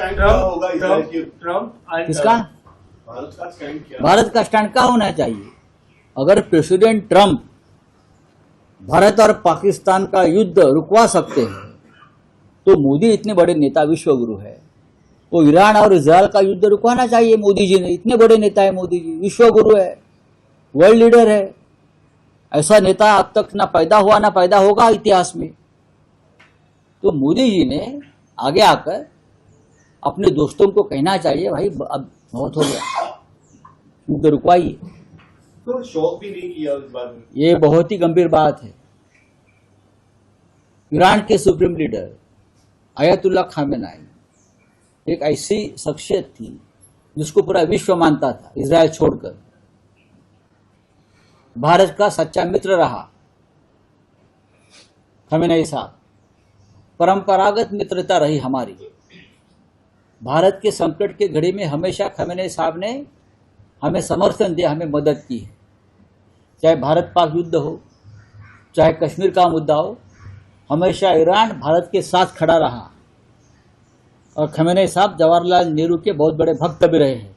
Stand क्या होगा Israel के? किसका? भारत का स्टैंड क्या? भारत का स्टैंड क्या होना चाहिए? अगर प्रेसिडेंट ट्रंप भारत और पाकिस्तान का युद्ध रुकवा सकते हैं तो मोदी इतने बड़े नेता, विश्वगुरु है, वो ईरान और इजराइल का युद्ध रुकवाना चाहिए। मोदी जी ने, इतने बड़े नेता है मोदी जी, विश्वगुरु है, वर्ल्ड लीडर है। ऐसा नेता अब तक ना पैदा हुआ ना पैदा होगा इतिहास में। तो मोदी जी ने आगे आकर अपने दोस्तों को कहना चाहिए, भाई अब बहुत हो गया, युद्ध रुकवाइए। तो शौक भी नहीं किया इस बारे में। ये बहुत ही गंभीर बात है। ईरान के सुप्रीम लीडर अयतुल्ला खामेनाई एक ऐसी शख्सियत थी जिसको पूरा विश्व मानता था, इजराइल छोड़कर। भारत का सच्चा मित्र रहा खामेनाई साहब। परंपरागत मित्रता रही हमारी। भारत के संकट के घड़ी में हमेशा खामेनेई साहब ने हमें समर्थन दिया, हमें मदद की है। चाहे भारत पाक युद्ध हो, चाहे कश्मीर का मुद्दा हो, हमेशा ईरान भारत के साथ खड़ा रहा। और खामेनेई साहब जवाहरलाल नेहरू के बहुत बड़े भक्त भी रहे हैं।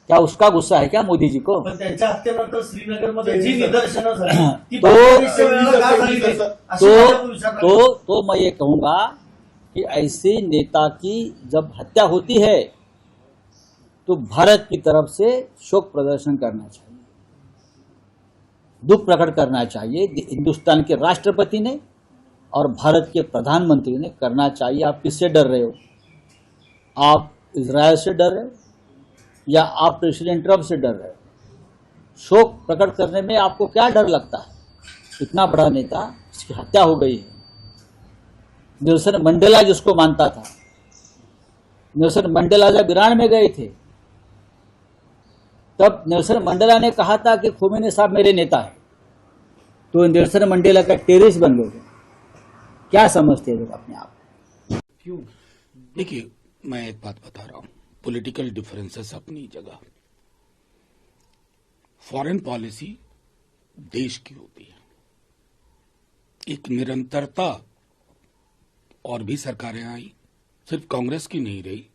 क्या उसका गुस्सा है क्या मोदी जी को? पण त्यांच्या हत्येनंतर श्रीनगरमध्ये जी निदर्शनं झाली ती तो- बावीसशे वेळेला का झाली नाही? अशी माझ्या विचारात तो मैं ये कहूंगा कि ऐसे नेता की जब हत्या होती है तो भारत की तरफ से शोक प्रदर्शन करना चाहिए, दुख प्रकट करना चाहिए। हिंदुस्तान के राष्ट्रपति ने और भारत के प्रधानमंत्री ने करना चाहिए। आप किससे डर रहे हो? आप इजरायल से डर रहे हो या आप प्रेसिडेंट ट्रंप से डर रहे हो? शोक प्रकट करने में आपको क्या डर लगता है? इतना बड़ा नेता, इसकी हत्या हो गई है। नेल्सन मंडेला जिसको मानता था, नेल्सन मंडेला जब ईरान में गए थे तब नेल्सन मंडेला ने कहा था कि खोमेनी साहब मेरे नेता है। तो नेल्सन मंडेला का टेररिस्ट बन गए। क्या समझते हैं लोग अपने आप? क्यों? देखिए, मैं एक बात बता रहा हूं, पॉलिटिकल डिफरेंसेस अपनी जगह, फॉरेन पॉलिसी देश की होती है। एक निरंतरता, और भी सरकारें आई, सिर्फ कांग्रेस की नहीं रही,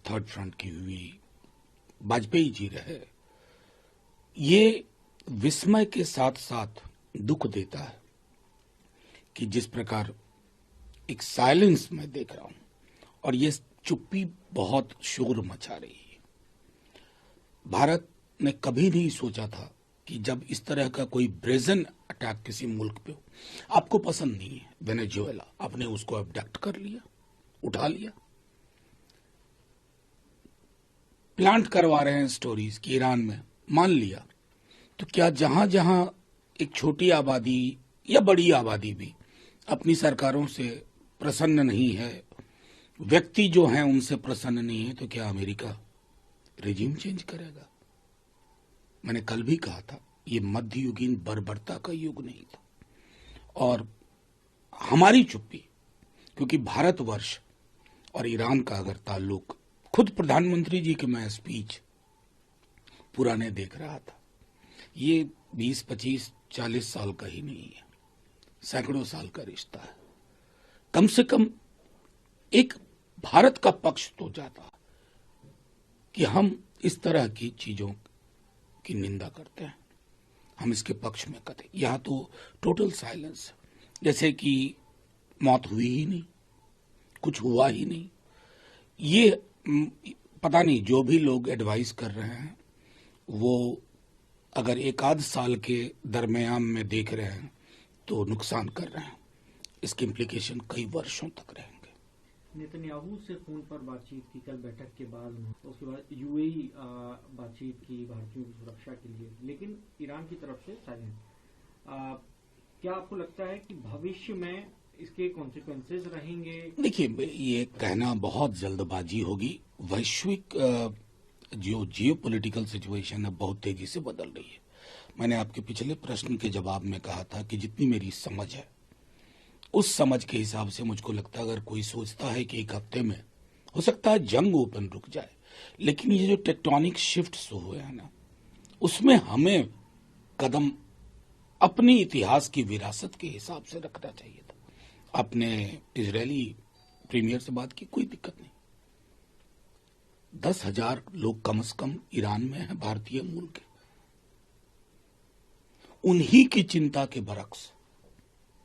थर्ड फ्रंट की हुई, वाजपेयी जी रहे। ये विस्मय के साथ साथ दुख देता है कि जिस प्रकार एक साइलेंस मैं देख रहा हूं और ये चुप्पी बहुत शोर मचा रही है। भारत ने कभी नहीं सोचा था कि जब इस तरह का कोई ब्रेजन अटैक किसी मुल्क पे हो, आपको पसंद नहीं है वेनेजुएला, आपने उसको अबडक्ट कर लिया, उठा लिया, प्लांट करवा रहे हैं स्टोरीज कि ईरान में, मान लिया। तो क्या जहां जहां एक छोटी आबादी या बड़ी आबादी भी अपनी सरकारों से प्रसन्न नहीं है, व्यक्ति जो हैं उनसे प्रसन्न नहीं है, तो क्या अमेरिका रेजिम चेंज करेगा? मैंने कल भी कहा था, ये मध्ययुगीन बर्बरता का युग नहीं था। और हमारी चुप्पी, क्योंकि भारतवर्ष और ईरान का अगर ताल्लुक, खुद प्रधानमंत्री जी के मैं स्पीच पुराने देख रहा था, ये 20, 25, 40 साल का ही नहीं है, सैकड़ों साल का रिश्ता है। कम से कम एक भारत का पक्ष तो जाता कि हम इस तरह की चीजों की निंदा करते हैं, हम इसके पक्ष में करते। यहां तो टोटल साइलेंस, जैसे कि मौत हुई ही नहीं, कुछ हुआ ही नहीं। ये पता नहीं, जो भी लोग एडवाइस कर रहे हैं वो अगर एक आध साल के दरमियान में देख रहे हैं तो नुकसान कर रहे हैं। इसके इम्प्लीकेशन कई वर्षों तक रहेंगे। नेतन्याहू से फोन पर बातचीत की कल बैठक के बाद, उसके बाद यूएई बातचीत की भारतीयों की सुरक्षा के लिए, लेकिन ईरान की तरफ से साइलेंट। क्या आपको लगता है कि भविष्य में इसके कॉन्सिक्वेंसेस रहेंगे? देखिए, ये कहना बहुत जल्दबाजी होगी। वैश्विक जो जियोपॉलिटिकल सिचुएशन है बहुत तेजी से बदल रही है। मैंने आपके पिछले प्रश्न के जवाब में कहा था कि जितनी मेरी समझ है, उस समझ के हिसाब से मुझको लगता है अगर कोई सोचता है कि एक हफ्ते में हो सकता है जंग ओपन रुक जाए, लेकिन ये जो टेक्टोनिक शिफ्ट्स हुए हैं ना, उसमें हमें कदम अपनी इतिहास की विरासत के हिसाब से रखना चाहिए था। अपने इजरायली प्रीमियर से बात की, कोई दिक्कत नहीं। 10,000 लोग कम से कम ईरान में हैं भारतीय मूल के, उन्हीं की चिंता के बरक्स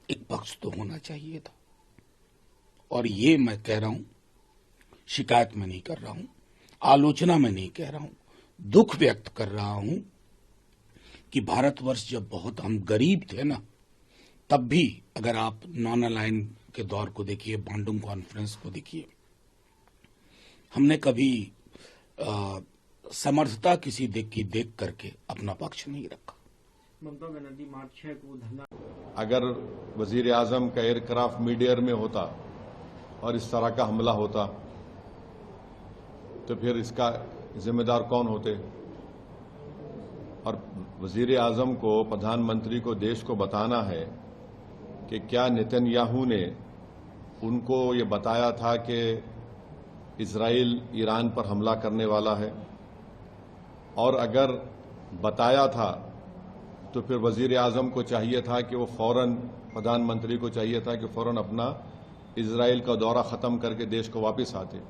एक पक्ष तो होना चाहिए था। और ये मैं कह रहा हूं, शिकायत में नहीं कर रहा हूं, आलोचना में नहीं कह रहा हूं, दुख व्यक्त कर रहा हूं कि भारतवर्ष जब बहुत हम गरीब थे ना, तब भी अगर आप नॉन अलाइन के दौर को देखिए, बांडुंग कॉन्फ्रेंस को देखिए, हमने कभी समर्थता किसी की देख करके अपना पक्ष नहीं रखा। ममता बनर्जी मार्च 6 को धरना, अगर वजीर आजम का एयरक्राफ्ट मिड एयर में होता और इस तरह का हमला होता तो फिर इसका जिम्मेदार कौन होते? और वजीर आजम को, प्रधानमंत्री को देश को बताना है कि क्या नेतन्याहू ने उनको ये बताया था कि इजराइल ईरान पर हमला करने वाला है, और अगर बताया था तो फिर वजीर आजम को चाहिए था कि वो फौरन, प्रधानमंत्री को चाहिए था कि फौरन अपना इजराइल का दौरा खत्म करके देश को वापस आते।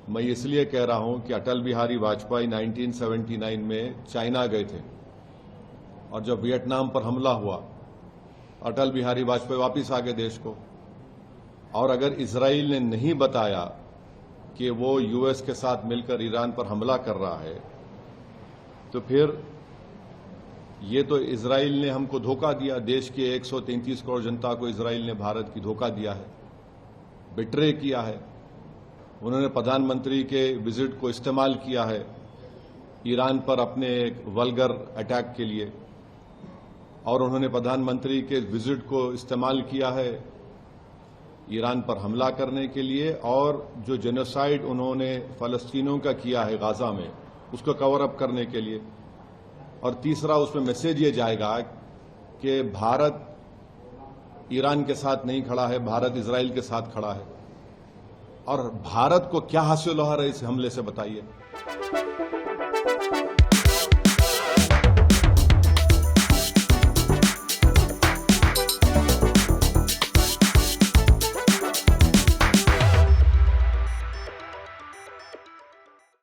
मैं इसलिए कह रहा हूं कि अटल बिहारी वाजपेयी 1979 में चाइना गए थे, और जब वियतनाम पर हमला हुआ अटल बिहारी वाजपेयी वापस आ गए देश को। और अगर इजराइल ने नहीं बताया कि वो यूएस के साथ मिलकर ईरान पर हमला कर रहा है, तो फिर ये तो इजराइल ने हमको धोखा दिया। देश के 133 करोड़ जनता को इजराइल ने, भारत की, धोखा दिया है, बिट्रे किया है। उन्होंने प्रधानमंत्री के विजिट को इस्तेमाल किया है ईरान पर अपने एक वल्गर अटैक के लिए, और उन्होंने प्रधानमंत्री के विजिट को इस्तेमाल किया है ईरान पर हमला करने के लिए, और जो जेनोसाइड उन्होंने फलस्तीनियों का किया है गाजा में, उसको कवर अप करने के लिए। और तीसरा, उसमें मैसेज ये जाएगा कि भारत ईरान के साथ नहीं खड़ा है, भारत इजराइल के साथ खड़ा है। और भारत को क्या हासिल हो रहा है इस हमले से, बताइए।